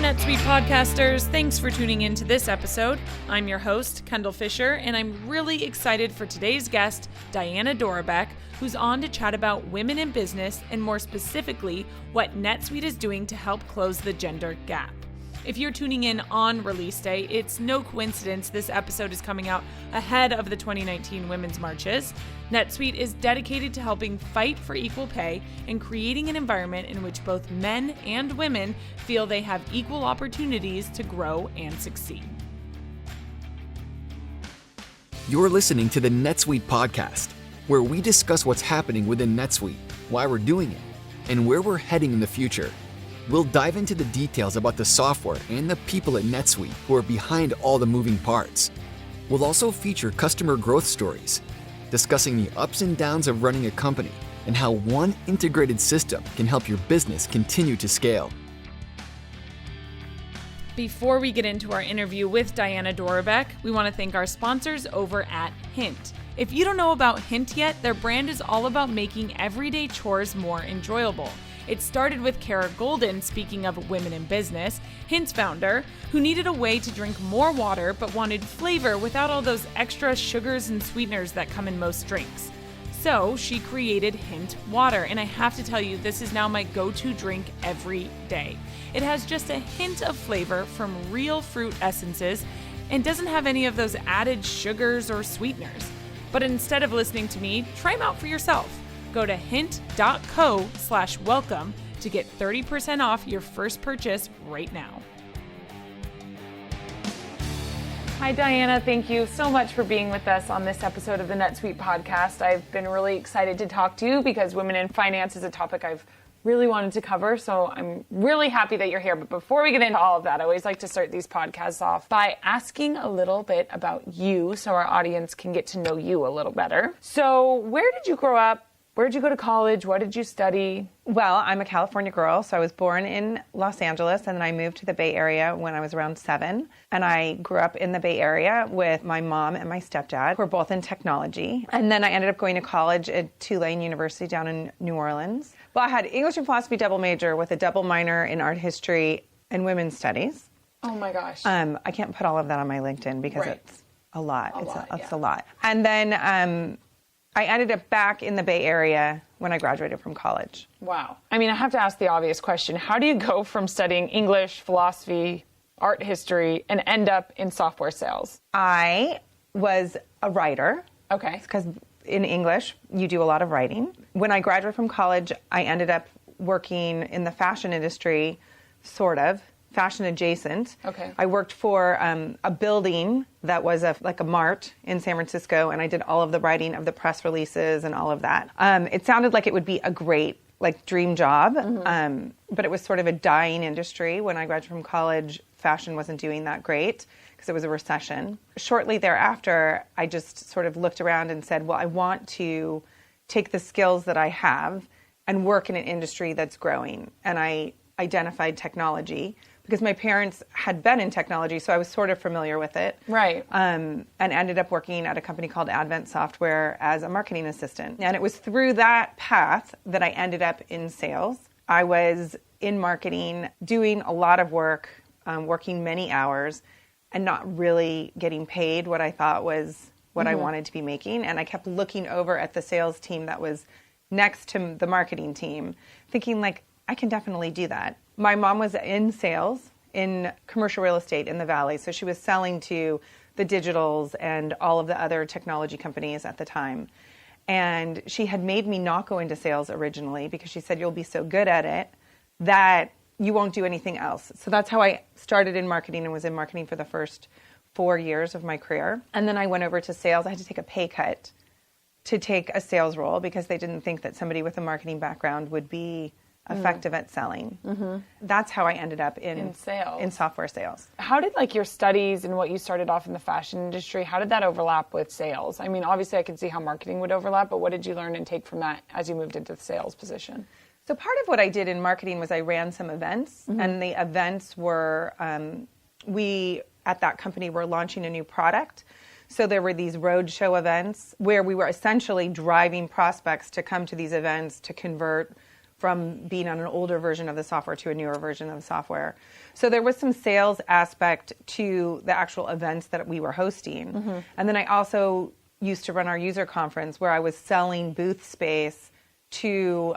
NetSuite Podcasters, thanks for tuning in to this episode. I'm your host, Kendall Fisher, and I'm really excited for today's guest, Diana Dorobek, who's on to chat about women in business and more specifically, what NetSuite is doing to help close the gender gap. If you're tuning in on release day, it's no coincidence this episode is coming out ahead of the 2019 Women's Marches. NetSuite is dedicated to helping fight for equal pay and creating an environment in which both men and women feel they have equal opportunities to grow and succeed. You're listening to the NetSuite Podcast, where we discuss what's happening within NetSuite, why we're doing it, and where we're heading in the future. We'll dive into the details about the software and the people at NetSuite who are behind all the moving parts. We'll also feature customer growth stories, discussing the ups and downs of running a company and how one integrated system can help your business continue to scale. Before we get into our interview with Diana Dorobek, we want to thank our sponsors over at Hint. If you don't know about Hint yet, their brand is all about making everyday chores more enjoyable. It started with Kara Golden, speaking of women in business, Hint's founder, who needed a way to drink more water but wanted flavor without all those extra sugars and sweeteners that come in most drinks. So she created Hint Water, and I have to tell you, this is now my go-to drink every day. It has just a hint of flavor from real fruit essences and doesn't have any of those added sugars or sweeteners. But instead of listening to me, try them out for yourself. Go to hint.co/welcome to get 30% off your first purchase right now. Hi, Diana. Thank you so much for being with us on this episode of the NetSuite Podcast. I've been really excited to talk to you because women in finance is a topic I've really wanted to cover, so I'm really happy that you're here. But before we get into all of that, I always like to start these podcasts off by asking a little bit about you so our audience can get to know you a little better. So where did you grow up? Where did you go to college? What did you study? Well, I'm a California girl, so I was born in Los Angeles, and then I moved to the Bay Area when I was around 7. And I grew up in the Bay Area with my mom and my stepdad, who were both in technology. And then I ended up going to college at Tulane University down in New Orleans. Well, I had English and philosophy double major with a double minor in art history and women's studies. Oh my gosh. I can't put all of that on my LinkedIn because Right. it's a lot. It's a lot. And then I ended up back in the Bay Area when I graduated from college. Wow. I mean, I have to ask the obvious question. How do you go from studying English, philosophy, art history, and end up in software sales? I was a writer. Okay. Because in English, you do a lot of writing. When I graduated from college, I ended up working in the fashion industry, sort of, fashion adjacent. Okay. I worked for a building that was like a mart in San Francisco, and I did all of the writing of the press releases and all of that. It sounded like it would be a great, dream job, but it was sort of a dying industry. When I graduated from college, fashion wasn't doing that great because it was a recession. Shortly thereafter, I just sort of looked around and said, well, I want to take the skills that I have and work in an industry that's growing. And I identified technology because my parents had been in technology, so I was sort of familiar with it. Right. And ended up working at a company called Advent Software as a marketing assistant. And it was through that path that I ended up in sales. I was in marketing, doing a lot of work, working many hours, and not really getting paid what I thought was what I wanted to be making. And I kept looking over at the sales team that was next to the marketing team, thinking I can definitely do that. My mom was in sales in commercial real estate in the Valley, so she was selling to the digitals and all of the other technology companies at the time. And she had made me not go into sales originally because she said, you'll be so good at it that you won't do anything else. So that's how I started in marketing and was in marketing for the first 4 years of my career. And then I went over to sales. I had to take a pay cut to take a sales role because they didn't think that somebody with a marketing background would be effective at selling. That's how I ended up in sales, in software sales. How did your studies and what you started off in the fashion industry, how did that overlap with sales? I mean, obviously I can see how marketing would overlap, but what did you learn and take from that as you moved into the sales position? So part of what I did in marketing was I ran some events, and the events were, we at that company were launching a new product. So there were these roadshow events where we were essentially driving prospects to come to these events to convert from being on an older version of the software to a newer version of the software. So there was some sales aspect to the actual events that we were hosting. And then I also used to run our user conference where I was selling booth space to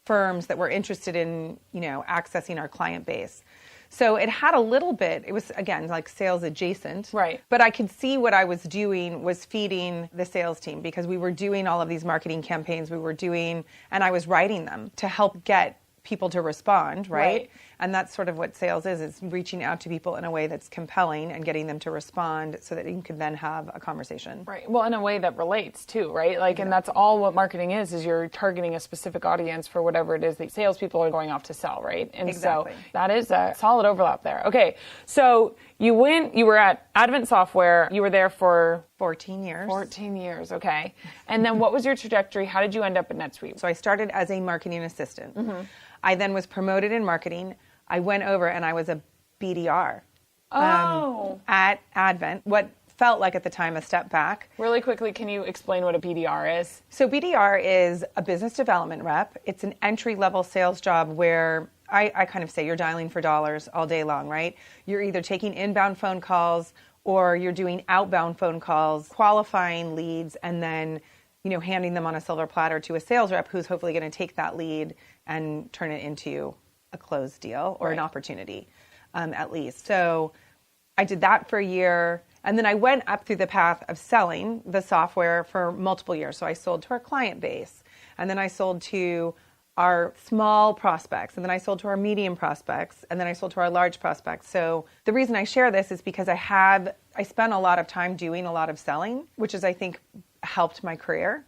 firms that were interested in, accessing our client base. So it had a little bit, it was, again, like sales adjacent. Right. But I could see what I was doing was feeding the sales team because we were doing all of these marketing campaigns and I was writing them to help get people to respond, right? And that's sort of what sales is reaching out to people in a way that's compelling and getting them to respond so that you can then have a conversation. Right. Well, in a way that relates too, right? Like, and that's all what marketing is you're targeting a specific audience for whatever it is that salespeople are going off to sell, right? And exactly. So that is a solid overlap there. Okay. So you were at Advent Software. You were there for 14 years. 14 years. Okay. And then what was your trajectory? How did you end up at NetSuite? So I started as a marketing assistant. I then was promoted in marketing. I went over and I was a BDR at Advent, what felt like at the time a step back. Really quickly, can you explain what a BDR is? So BDR is a business development rep. It's an entry-level sales job where I kind of say you're dialing for dollars all day long, right? You're either taking inbound phone calls or you're doing outbound phone calls, qualifying leads, and then handing them on a silver platter to a sales rep who's hopefully going to take that lead and turn it into a closed deal or an opportunity, at least. So I did that for a year, and then I went up through the path of selling the software for multiple years. So I sold to our client base, and then I sold to our small prospects, and then I sold to our medium prospects, and then I sold to our large prospects. So the reason I share this is because I spent a lot of time doing a lot of selling, which is, I think, helped my career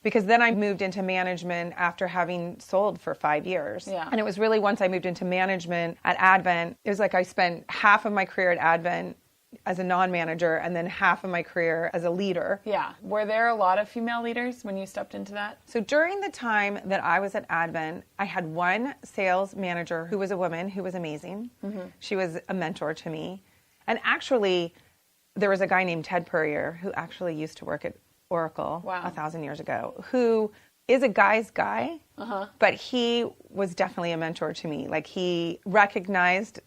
because then I moved into management after having sold for 5 years. Yeah. And it was really once I moved into management at Advent, it was like I spent half of my career at Advent as a non-manager and then half of my career as a leader. Yeah. Were there a lot of female leaders when you stepped into that? So during the time that I was at Advent, I had one sales manager who was a woman who was amazing. She was a mentor to me. And actually, there was a guy named Ted Purrier who actually used to work at Oracle 1,000 years ago, who is a guy's guy, but he was definitely a mentor to me. Like, he recognized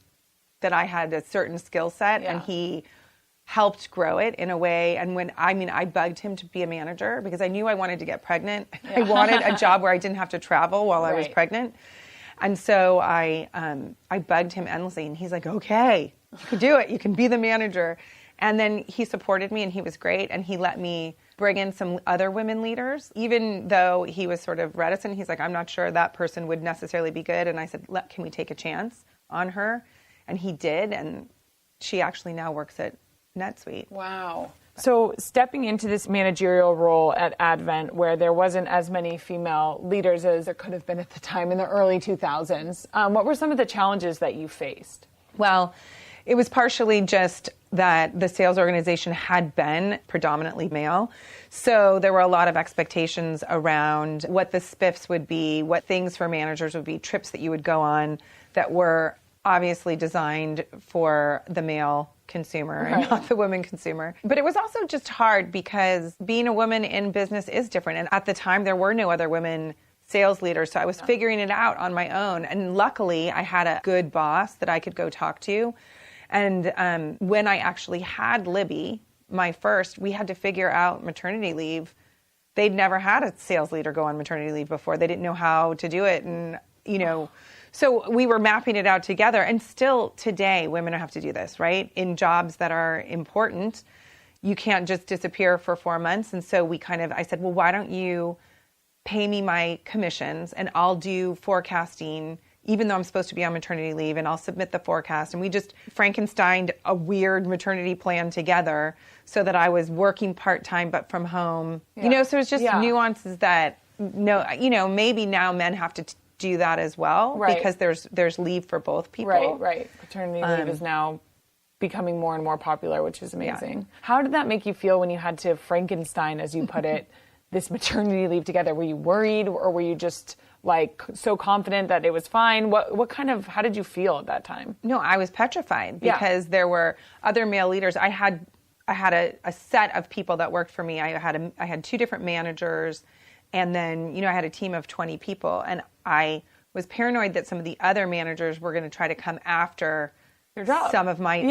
that I had a certain skill set and he helped grow it in a way. And I bugged him to be a manager because I knew I wanted to get pregnant. I wanted a job where I didn't have to travel while I was pregnant. And so I bugged him endlessly, and he's like, okay, you can do it. You can be the manager. And then he supported me, and he was great, and he let me bring in some other women leaders, even though he was sort of reticent. He's like, I'm not sure that person would necessarily be good. And I said, can we take a chance on her? And he did, and she actually now works at NetSuite. Wow. So stepping into this managerial role at Advent, where there wasn't as many female leaders as there could have been at the time in the early 2000s, what were some of the challenges that you faced? Well, it was partially just that the sales organization had been predominantly male. So there were a lot of expectations around what the spiffs would be, what things for managers would be, trips that you would go on that were obviously designed for the male consumer and not the women consumer. But it was also just hard because being a woman in business is different. And at the time, there were no other women sales leaders. So I was figuring it out on my own. And luckily, I had a good boss that I could go talk to. And when I actually had Libby, my first, we had to figure out maternity leave. They'd never had a sales leader go on maternity leave before. They didn't know how to do it. And, so we were mapping it out together. And still today, women have to do this, right? In jobs that are important, you can't just disappear for 4 months. And so I said, well, why don't you pay me my commissions and I'll do forecasting even though I'm supposed to be on maternity leave, and I'll submit the forecast. And we just Frankensteined a weird maternity plan together so that I was working part-time but from home. So it's just nuances that, maybe now men have to do that as well because there's leave for both people. Right. Paternity leave is now becoming more and more popular, which is amazing. Yeah. How did that make you feel when you had to Frankenstein, as you put it, this maternity leave together? Were you worried, or were you just so confident that it was fine? How did you feel at that time? No, I was petrified because there were other male leaders. I had a set of people that worked for me. I had 2 different managers, And then, I had a team of 20 people, and I was paranoid that some of the other managers were going to try to come after your job. some of my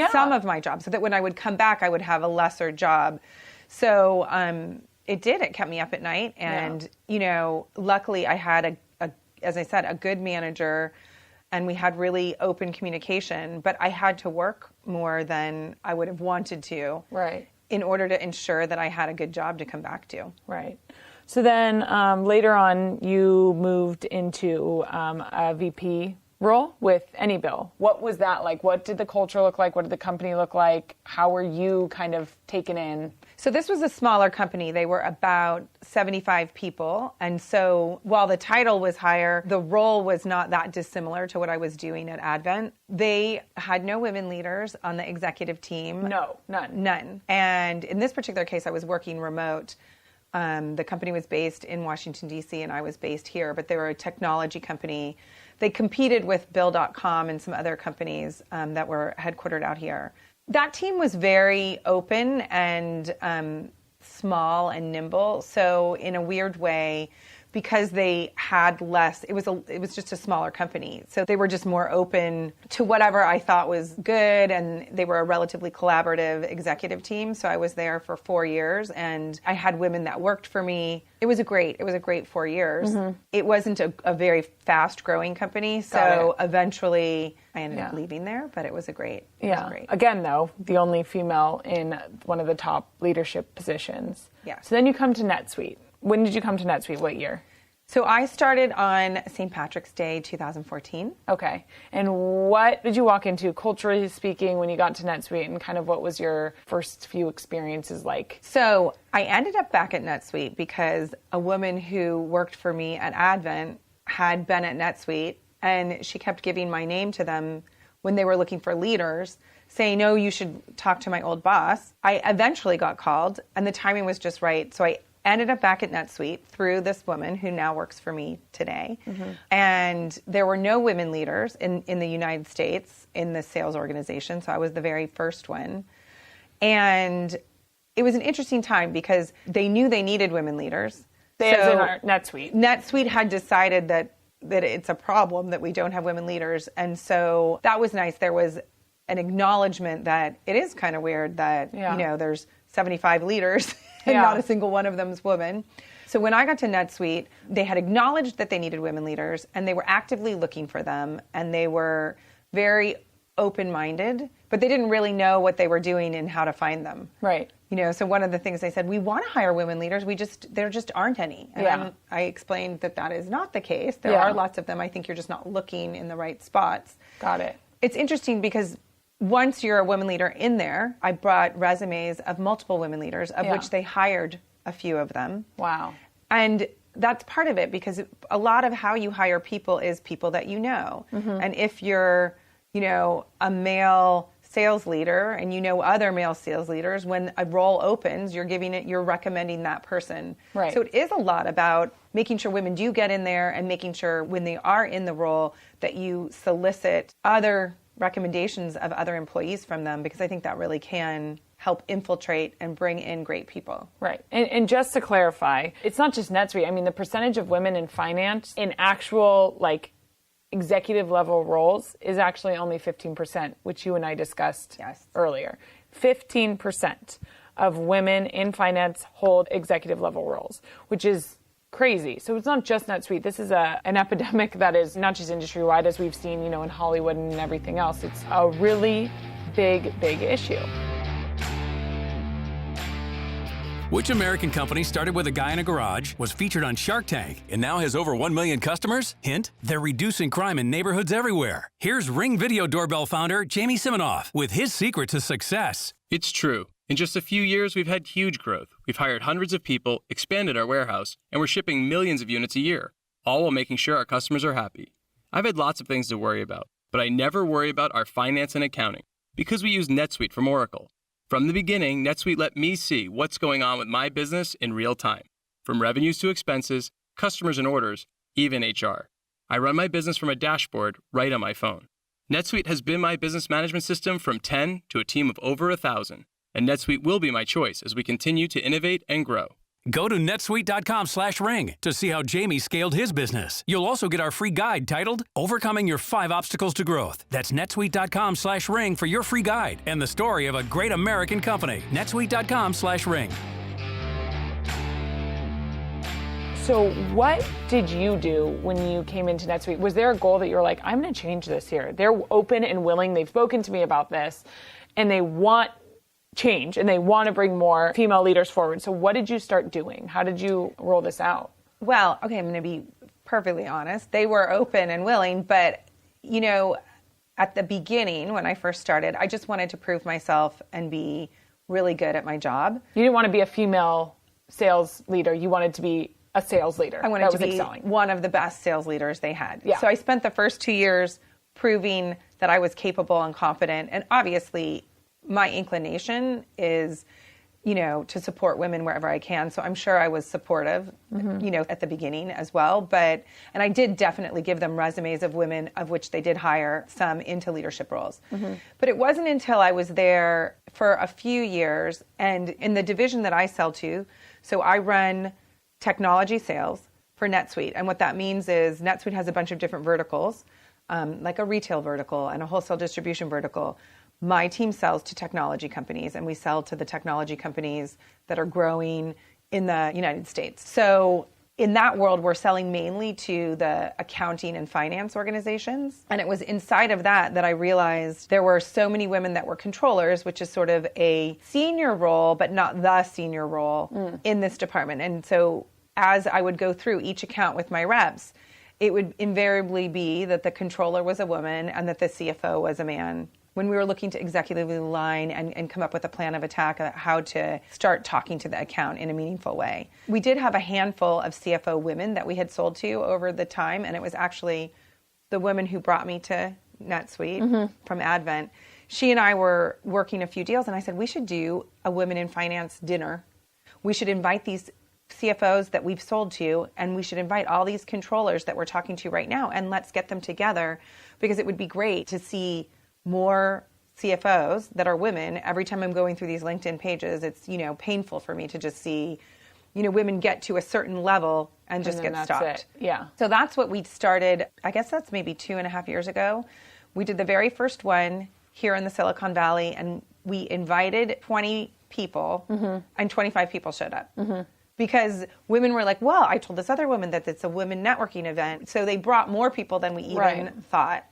jobs, so that when I would come back, I would have a lesser job. So it did. It kept me up at night. And, luckily I had, as I said, a good manager, and we had really open communication. But I had to work more than I would have wanted to in order to ensure that I had a good job to come back to. Right. So then later on, you moved into a VP role with Anybill. What was that like? What did the culture look like? What did the company look like? How were you kind of taken in? So this was a smaller company. They were about 75 people. And so while the title was higher, the role was not that dissimilar to what I was doing at Advent. They had no women leaders on the executive team. No, none. None. And in this particular case, I was working remote. The company was based in Washington, D.C., and I was based here, but they were a technology company. They competed with Bill.com and some other companies that were headquartered out here. That team was very open and small and nimble. So in a weird way, because they had less, it was just a smaller company. So they were just more open to whatever I thought was good, and they were a relatively collaborative executive team. So I was there for 4 years, and I had women that worked for me. It was a great 4 years. Mm-hmm. It wasn't a very fast growing company. So eventually I ended up leaving there, but it was great. Again, though, the only female in one of the top leadership positions. Yeah. So then you come to NetSuite. When did you come to NetSuite? What year? So I started on St. Patrick's Day, 2014. Okay. And what did you walk into, culturally speaking, when you got to NetSuite, and kind of what was your first few experiences like? So I ended up back at NetSuite because a woman who worked for me at Advent had been at NetSuite, and she kept giving my name to them when they were looking for leaders, saying, no, you should talk to my old boss. I eventually got called, and the timing was just right. So I ended up back at NetSuite through this woman who now works for me today. Mm-hmm. And there were no women leaders in the United States in the sales organization, so I was the very first one. And it was an interesting time because they knew they needed women leaders. As in our NetSuite. NetSuite had decided that it's a problem that we don't have women leaders. And so that was nice. There was an acknowledgement that it is kind of weird that, there's 75 leaders and not a single one of them is woman. So when I got to NetSuite, they had acknowledged that they needed women leaders, and they were actively looking for them, and they were very open-minded, but they didn't really know what they were doing and how to find them. Right. So one of the things they said, we want to hire women leaders, there just aren't any. And I explained that is not the case. There are lots of them. I think you're just not looking in the right spots. Got it. It's interesting because once you're a woman leader in there, I brought resumes of multiple women leaders, of which they hired a few of them. Wow. And that's part of it, because a lot of how you hire people is people that you know. Mm-hmm. And if you're, a male sales leader and other male sales leaders, when a role opens, you're recommending that person. Right. So it is a lot about making sure women do get in there, and making sure when they are in the role that you solicit other recommendations of other employees from them, because I think that really can help infiltrate and bring in great people. Right. And just to clarify, it's not just NetSuite. I mean, the percentage of women in finance in actual, executive level roles is actually only 15%, which you and I discussed earlier. 15% of women in finance hold executive level roles, which is crazy. So it's not just NetSuite. This is an epidemic that is not just industry-wide, as we've seen, in Hollywood and everything else. It's a really big issue. Which American company started with a guy in a garage, was featured on Shark Tank, and now has over 1 million customers? Hint, they're reducing crime in neighborhoods everywhere. Here's Ring Video Doorbell founder Jamie Siminoff with his secret to success. It's true. In just a few years, we've had huge growth. We've hired hundreds of people, expanded our warehouse, and we're shipping millions of units a year, all while making sure our customers are happy. I've had lots of things to worry about, but I never worry about our finance and accounting, because we use NetSuite from Oracle. From the beginning, NetSuite let me see what's going on with my business in real time, from revenues to expenses, customers and orders, even HR. I run my business from a dashboard right on my phone. NetSuite has been my business management system from 10 to a team of over 1,000, and NetSuite will be my choice as we continue to innovate and grow. Go to netsuite.com/ring to see how Jamie scaled his business. You'll also get our free guide titled Overcoming Your 5 Obstacles to Growth. That's netsuite.com/ring for your free guide and the story of a great American company. netsuite.com/ring. So what did you do when you came into NetSuite? Was there a goal that you were like, I'm going to change this here? They're open and willing. They've spoken to me about this, and they want change, and they want to bring more female leaders forward. So what did you start doing? How did you roll this out? Well, okay, I'm going to be perfectly honest. They were open and willing, but, you know, at the beginning, when I first started, I just wanted to prove myself and be really good at my job. You didn't want to be a female sales leader. You wanted to be a sales leader. I wanted to be one of the best sales leaders they had. Yeah. So I spent the first 2 years proving that I was capable and confident. And obviously, my inclination is, you know, to support women wherever I can. So I'm sure I was supportive, you know, at the beginning as well. And I did definitely give them resumes of women, of which they did hire some into leadership roles. But it wasn't until I was there for a few years, and in the division that I sell to, so I run technology sales for NetSuite. And what that means is NetSuite has a bunch of different verticals, like a retail vertical and a wholesale distribution vertical. My team sells to technology companies, and we sell to the technology companies that are growing in the United States. So in that world, we're selling mainly to the accounting and finance organizations. And it was inside of that I realized there were so many women that were controllers, which is sort of a senior role, but not the senior role in this department. And so as I would go through each account with my reps, it would invariably be that the controller was a woman and that the CFO was a man. When we were looking to executively align and come up with a plan of attack, how to start talking to the account in a meaningful way. We did have a handful of CFO women that we had sold to over the time, and it was actually the woman who brought me to NetSuite from Advent. She and I were working a few deals, and I said, we should do a women in finance dinner. We should invite these CFOs that we've sold to, and we should invite all these controllers that we're talking to right now, and let's get them together, because it would be great to see more CFOs that are women. Every time I'm going through these LinkedIn pages, it's, you know, painful for me to just see, you know, women get to a certain level and just get stopped. It. Yeah. So that's what we started. I guess that's maybe 2.5 years ago. We did the very first one here in the Silicon Valley, and we invited 20 people, and 25 people showed up. Because women were like, well, I told this other woman that it's a women networking event. So they brought more people than we even thought.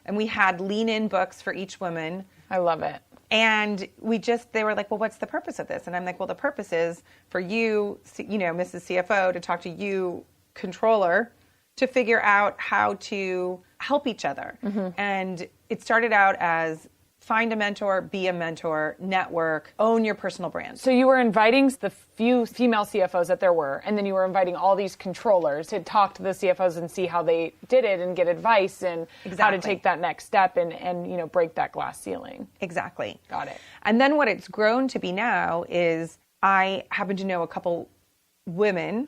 And we had lean-in books for each woman. I love it. And they were like, well, what's the purpose of this? And I'm like, well, the purpose is for you, you know, Mrs. CFO, to talk to you, controller, to figure out how to help each other. And it started out as find a mentor, be a mentor, network, own your personal brand. So you were inviting the few female CFOs that there were, and then you were inviting all these controllers to talk to the CFOs and see how they did it and get advice and how to take that next step and you know, break that glass ceiling. Exactly. Got it. And then what it's grown to be now is I happen to know a couple women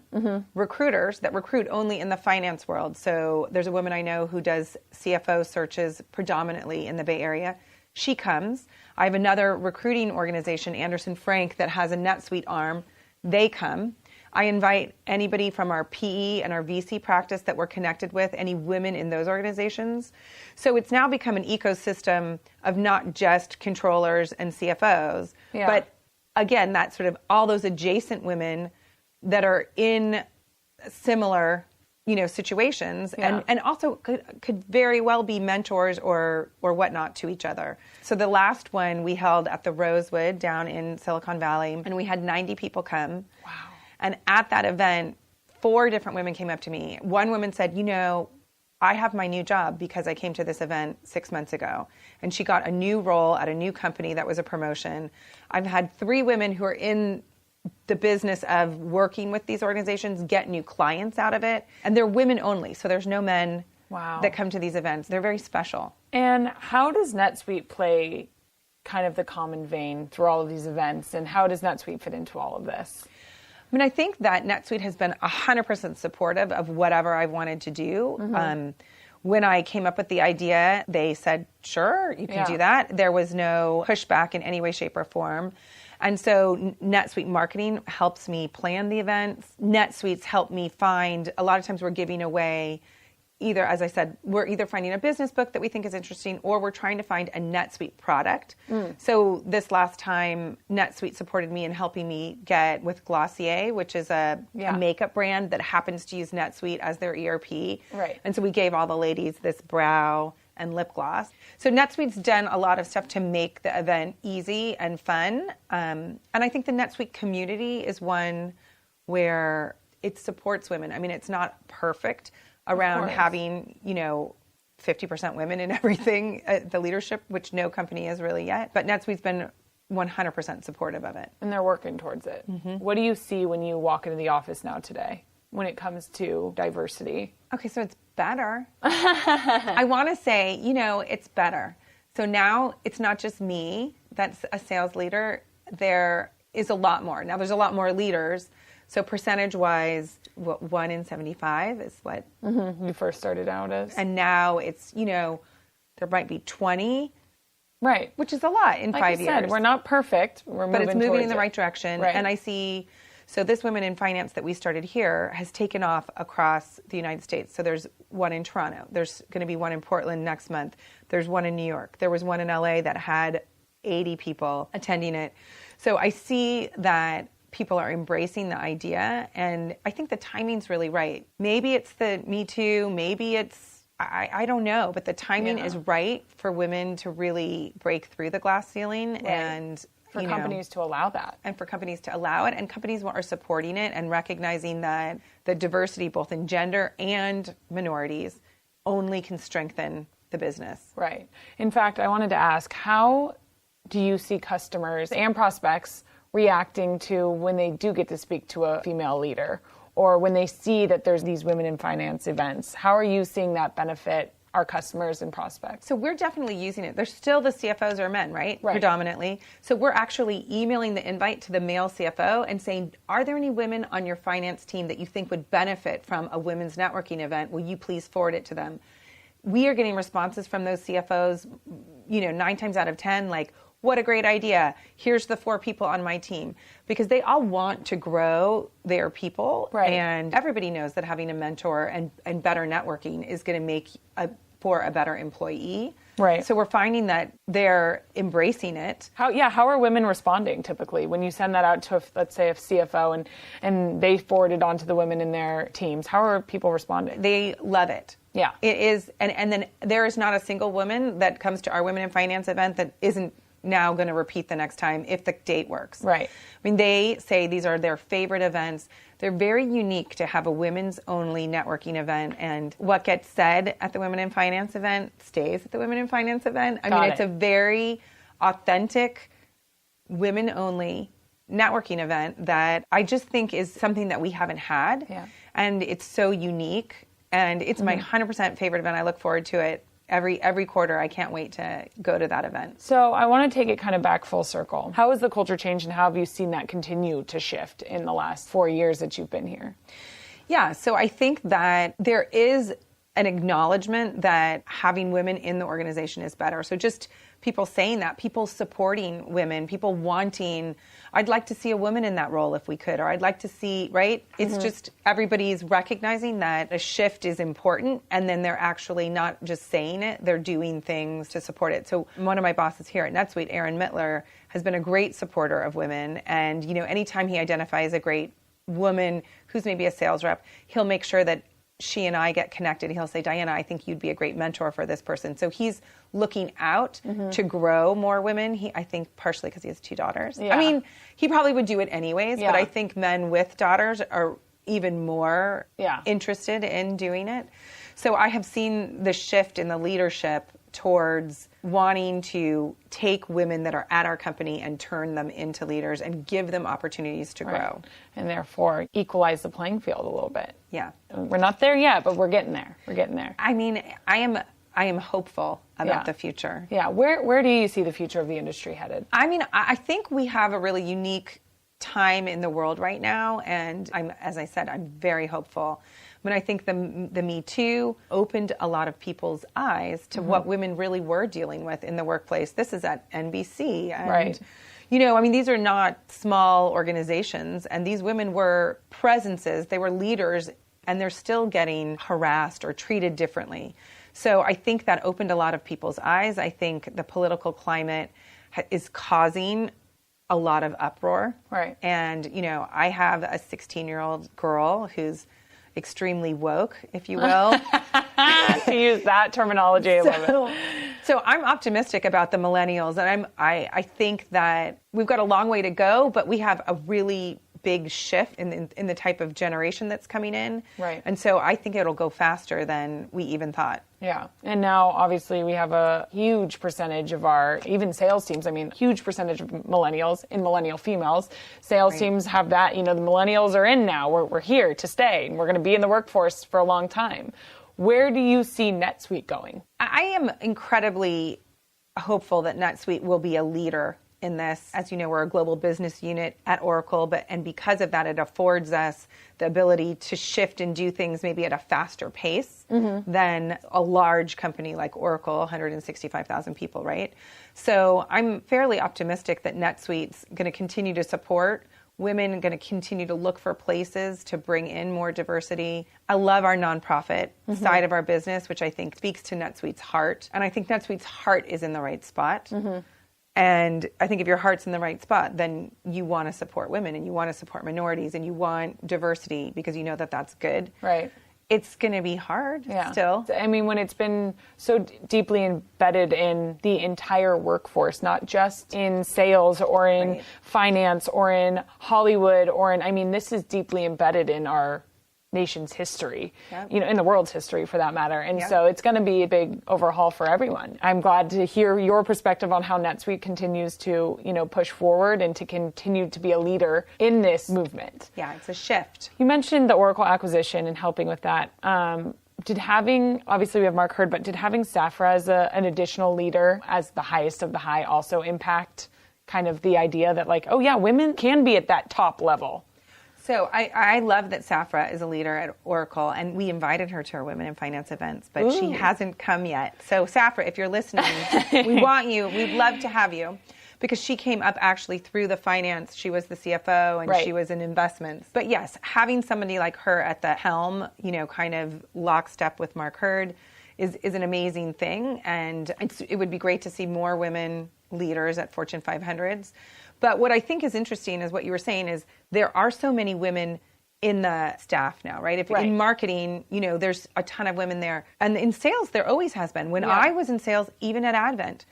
recruiters that recruit only in the finance world. So there's a woman I know who does CFO searches predominantly in the Bay Area. She comes. I have another recruiting organization, Anderson Frank, that has a NetSuite arm. They come. I invite anybody from our PE and our VC practice that we're connected with, any women in those organizations. So it's now become an ecosystem of not just controllers and CFOs, but again, that sort of all those adjacent women that are in similar, you know, situations and also could very well be mentors or whatnot to each other. So the last one we held at the Rosewood down in Silicon Valley, and we had 90 people come. Wow. And at that event, 4 different women came up to me. One woman said, you know, I have my new job because I came to this event 6 months ago. And she got a new role at a new company that was a promotion. I've had 3 women who are in the business of working with these organizations get new clients out of it. And they're women only, so there's no men that come to these events. They're very special. And how does NetSuite play kind of the common vein through all of these events? And how does NetSuite fit into all of this? I mean, I think that NetSuite has been 100% supportive of whatever I've wanted to do. When I came up with the idea, they said, sure, you can do that. There was no pushback in any way, shape, or form. And so NetSuite marketing helps me plan the events. NetSuites help me find, a lot of times we're giving away either, as I said, we're either finding a business book that we think is interesting or we're trying to find a NetSuite product. So this last time, NetSuite supported me in helping me get with Glossier, which is a makeup brand that happens to use NetSuite as their ERP. Right. And so we gave all the ladies this brow and lip gloss. So NetSuite's done a lot of stuff to make the event easy and fun. And I think the NetSuite community is one where it supports women. I mean, it's not perfect around having, 50% women in everything, the leadership, which no company is really yet. But NetSuite's been 100% supportive of it. And they're working towards it. What do you see when you walk into the office now today when it comes to diversity? Okay, so it's better. I want to say, it's better. So now it's not just me that's a sales leader. There is a lot more. Now there's a lot more leaders. So percentage-wise, 1 in 75 is what you first started out as. And now it's, there might be 20. Right. Which is a lot in 5 years. Said, we're not perfect. But it's moving in the right direction. Right. And I see, so this Women in Finance that we started here has taken off across the United States. So there's one in Toronto. There's going to be one in Portland next month. There's one in New York. There was one in LA that had 80 people attending it. So I see that people are embracing the idea, and I think the timing's really right. Maybe it's the Me Too, maybe it's, I don't know, but the timing is right for women to really break through the glass ceiling and for companies to allow that. And for companies to allow it, and companies are supporting it and recognizing that the diversity both in gender and minorities only can strengthen the business. Right. In fact, I wanted to ask, how do you see customers and prospects reacting to when they do get to speak to a female leader or when they see that there's these Women in Finance events? How are you seeing that benefit our customers and prospects? So we're definitely using it. There's still the CFOs are men, right? Predominantly. So we're actually emailing the invite to the male CFO and saying, are there any women on your finance team that you think would benefit from a women's networking event? Will you please forward it to them? We are getting responses from those CFOs, 9 times out of 10, like, what a great idea. Here's the 4 people on my team. Because they all want to grow their people. Right. And everybody knows that having a mentor and better networking is going to make for a better employee. Right. So we're finding that they're embracing it. How are women responding typically when you send that out to, let's say, a CFO and they forward it on to the women in their teams? How are people responding? They love it. Yeah. It is. And then there is not a single woman that comes to our Women in Finance event that isn't now going to repeat the next time if the date works. Right. I mean, they say these are their favorite events. They're very unique to have a women's only networking event, and what gets said at the Women in Finance event stays at the Women in Finance event. I mean, it's a very authentic women only networking event that I just think is something that we haven't had. Yeah. And it's so unique, and it's my 100% favorite event. I look forward to it every quarter. I can't wait to go to that event. So I want to take it kind of back full circle. How has the culture changed, and how have you seen that continue to shift in the last 4 years that you've been here? Yeah, so I think that there is an acknowledgement that having women in the organization is better. So just people saying that, people supporting women, people wanting, I'd like to see a woman in that role if we could, or I'd like to see, right? It's just everybody's recognizing that a shift is important, and then they're actually not just saying it, they're doing things to support it. So one of my bosses here at NetSuite, Aaron Mittler, has been a great supporter of women, and anytime he identifies a great woman who's maybe a sales rep, he'll make sure that she and I get connected. He'll say, Diana, I think you'd be a great mentor for this person. So he's looking out to grow more women. I think partially because he has 2 daughters. Yeah. I mean, he probably would do it anyways, but I think men with daughters are even more interested in doing it. So I have seen the shift in the leadership towards wanting to take women that are at our company and turn them into leaders and give them opportunities to grow. And therefore equalize the playing field a little bit. Yeah. We're not there yet, but we're getting there. I mean, I am hopeful about the future. Yeah. Where do you see the future of the industry headed? I mean, I think we have a really unique time in the world right now, and as I said, I'm very hopeful. I mean, I think the Me Too opened a lot of people's eyes to what women really were dealing with in the workplace. This is at NBC, and These are not small organizations, and these women were presences, they were leaders, and they're still getting harassed or treated differently. So I think that opened a lot of people's eyes. I think the political climate is causing a lot of uproar. Right. And, I have a 16-year-old girl who's extremely woke, if you will. To use that terminology, I love it. So I'm optimistic about the millennials, and I think that we've got a long way to go, but we have a really big shift in the type of generation that's coming in. Right. And so I think it'll go faster than we even thought. Yeah. And now, obviously, we have a huge percentage of our, even sales teams, huge percentage of millennials and millennial females. Sales teams have that, the millennials are in now. We're here to stay, and we're going to be in the workforce for a long time. Where do you see NetSuite going? I am incredibly hopeful that NetSuite will be a leader in this. As you know, we're a global business unit at Oracle, and because of that, it affords us the ability to shift and do things maybe at a faster pace than a large company like Oracle, 165,000 people, right? So I'm fairly optimistic that NetSuite's going to continue to support women, going to continue to look for places to bring in more diversity. I love our nonprofit side of our business, which I think speaks to NetSuite's heart. And I think NetSuite's heart is in the right spot. And I think if your heart's in the right spot, then you want to support women and you want to support minorities and you want diversity because you know that that's good. Right. It's going to be hard still. When it's been so deeply embedded in the entire workforce, not just in sales or in finance or in Hollywood or in, this is deeply embedded in our nation's history, in the world's history for that matter. And so it's going to be a big overhaul for everyone. I'm glad to hear your perspective on how NetSuite continues to, push forward and to continue to be a leader in this movement. Yeah, it's a shift. You mentioned the Oracle acquisition and helping with that. Obviously we have Mark Hurd, but did having Safra as an additional leader as the highest of the high also impact kind of the idea that women can be at that top level? So I love that Safra is a leader at Oracle, and we invited her to our Women in Finance events, but she hasn't come yet. So Safra, if you're listening, we want you. We'd love to have you because she came up actually through the finance. She was the CFO and she was in investments. But yes, having somebody like her at the helm, kind of lockstep with Mark Hurd is an amazing thing. And it would be great to see more women leaders at Fortune 500s. But what I think is interesting is what you were saying is there are so many women in the staff now, right? If in marketing, there's a ton of women there. And in sales, there always has been. When I was in sales, even at Advent,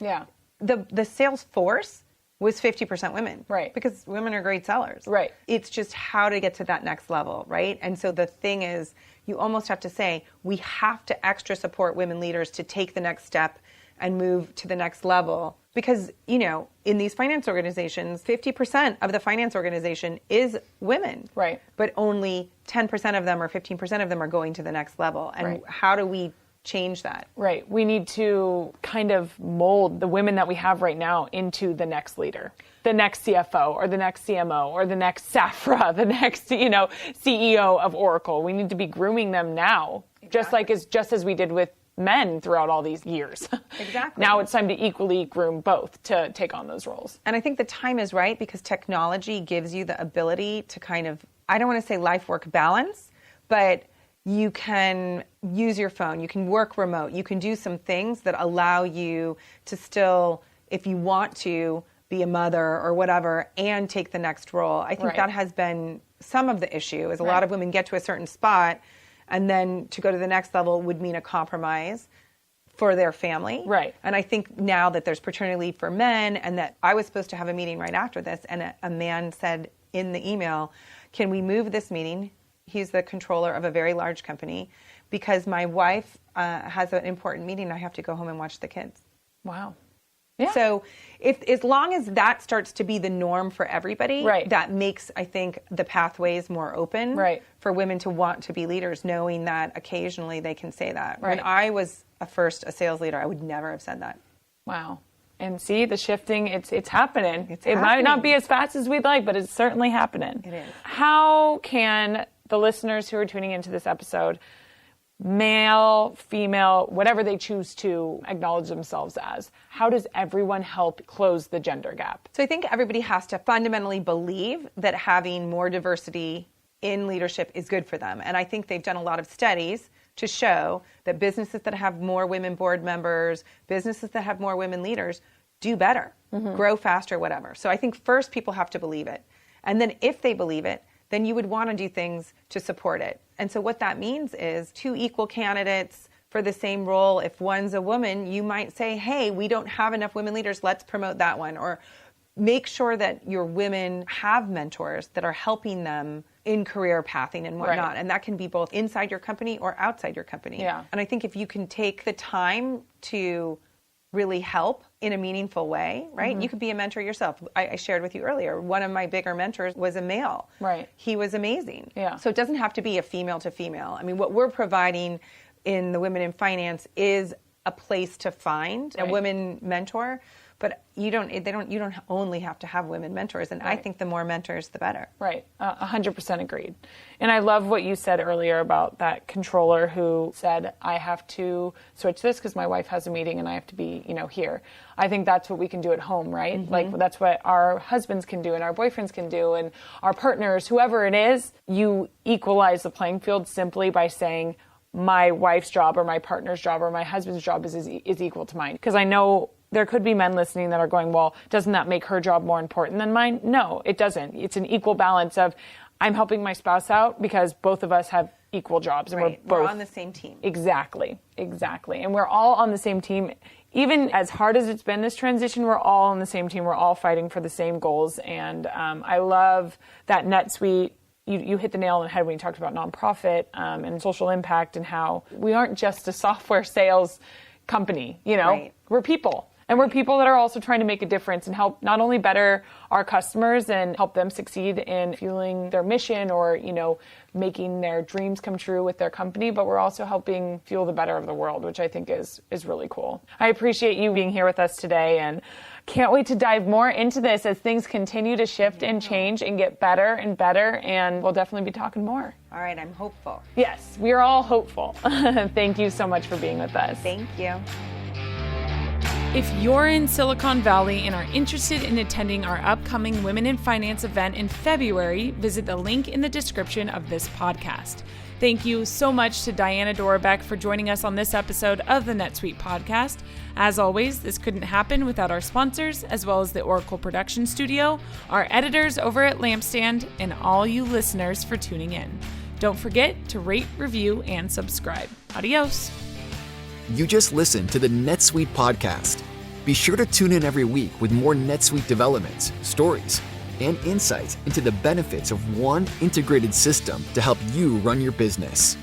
the sales force was 50% women. Right. Because women are great sellers. Right. It's just how to get to that next level, right? And so the thing is, you almost have to say, we have to extra support women leaders to take the next step and move to the next level. Because, in these finance organizations, 50% of the finance organization is women. Right. But only 10% of them or 15% of them are going to the next level. And how do we change that? Right. We need to kind of mold the women that we have right now into the next leader, the next CFO or the next CMO or the next Safra, the next, CEO of Oracle. We need to be grooming them now, just as we did with men throughout all these years. Exactly. Now it's time to equally groom both to take on those roles. And I think the time is right because technology gives you the ability to kind of, I don't want to say life-work balance, but you can use your phone, you can work remote, you can do some things that allow you to still, if you want to, be a mother or whatever and take the next role. I think that has been some of the issue is a lot of women get to a certain spot and then to go to the next level would mean a compromise for their family. Right. And I think now that there's paternity leave for men and that I was supposed to have a meeting right after this and a man said in the email, can we move this meeting? He's the controller of a very large company because my wife has an important meeting. I have to go home and watch the kids. Wow. Yeah. So as long as that starts to be the norm for everybody, that makes, I think, the pathways more open for women to want to be leaders, knowing that occasionally they can say that. When I was a sales leader, I would never have said that. Wow. And see, the shifting, it's happening. It might not be as fast as we'd like, but it's certainly happening. It is. How can the listeners who are tuning into this episode male, female, whatever they choose to acknowledge themselves as, how does everyone help close the gender gap? So I think everybody has to fundamentally believe that having more diversity in leadership is good for them. And I think they've done a lot of studies to show that businesses that have more women board members, businesses that have more women leaders do better, grow faster, whatever. So I think first people have to believe it. And then if they believe it, then you would want to do things to support it. And so what that means is 2 equal candidates for the same role. If one's a woman, you might say, hey, we don't have enough women leaders, let's promote that one. Or make sure that your women have mentors that are helping them in career pathing and whatnot. Right. And that can be both inside your company or outside your company. Yeah. And I think if you can take the time to really help in a meaningful way, right? You could be a mentor yourself. I shared with you earlier, one of my bigger mentors was a male. Right. He was amazing. Yeah. So it doesn't have to be a female to female. I mean, what we're providing in the Women in Finance is a place to find a women mentor, but you don't only have to have women mentors. And I think the more mentors, the better. Right. 100% agreed. And I love what you said earlier about that controller who said, I have to switch this because my wife has a meeting and I have to be, here. I think that's what we can do at home, right? Mm-hmm. Like that's what our husbands can do and our boyfriends can do and our partners, whoever it is. You equalize the playing field simply by saying, my wife's job or my partner's job or my husband's job is equal to mine. Because I know there could be men listening that are going, well, doesn't that make her job more important than mine? No, it doesn't. It's an equal balance of I'm helping my spouse out because both of us have equal jobs. And we're on the same team. Exactly. And we're all on the same team. Even as hard as it's been this transition, we're all on the same team. We're all fighting for the same goals. And I love that NetSuite. You hit the nail on the head when you talked about nonprofit and social impact and how we aren't just a software sales company, Right. We're people. And we're people that are also trying to make a difference and help not only better our customers and help them succeed in fueling their mission or, making their dreams come true with their company, but we're also helping fuel the better of the world, which I think is really cool. I appreciate you being here with us today and can't wait to dive more into this as things continue to shift and change and get better and better, and we'll definitely be talking more. All right, I'm hopeful. Yes, we are all hopeful. Thank you so much for being with us. Thank you. If you're in Silicon Valley and are interested in attending our upcoming Women in Finance event in February, visit the link in the description of this podcast. Thank you so much to Diana Dorobek for joining us on this episode of the NetSuite Podcast. As always, this couldn't happen without our sponsors, as well as the Oracle Production Studio, our editors over at Lampstand, and all you listeners for tuning in. Don't forget to rate, review, and subscribe. Adios. You just listened to the NetSuite Podcast. Be sure to tune in every week with more NetSuite developments, stories, and insights into the benefits of one integrated system to help you run your business.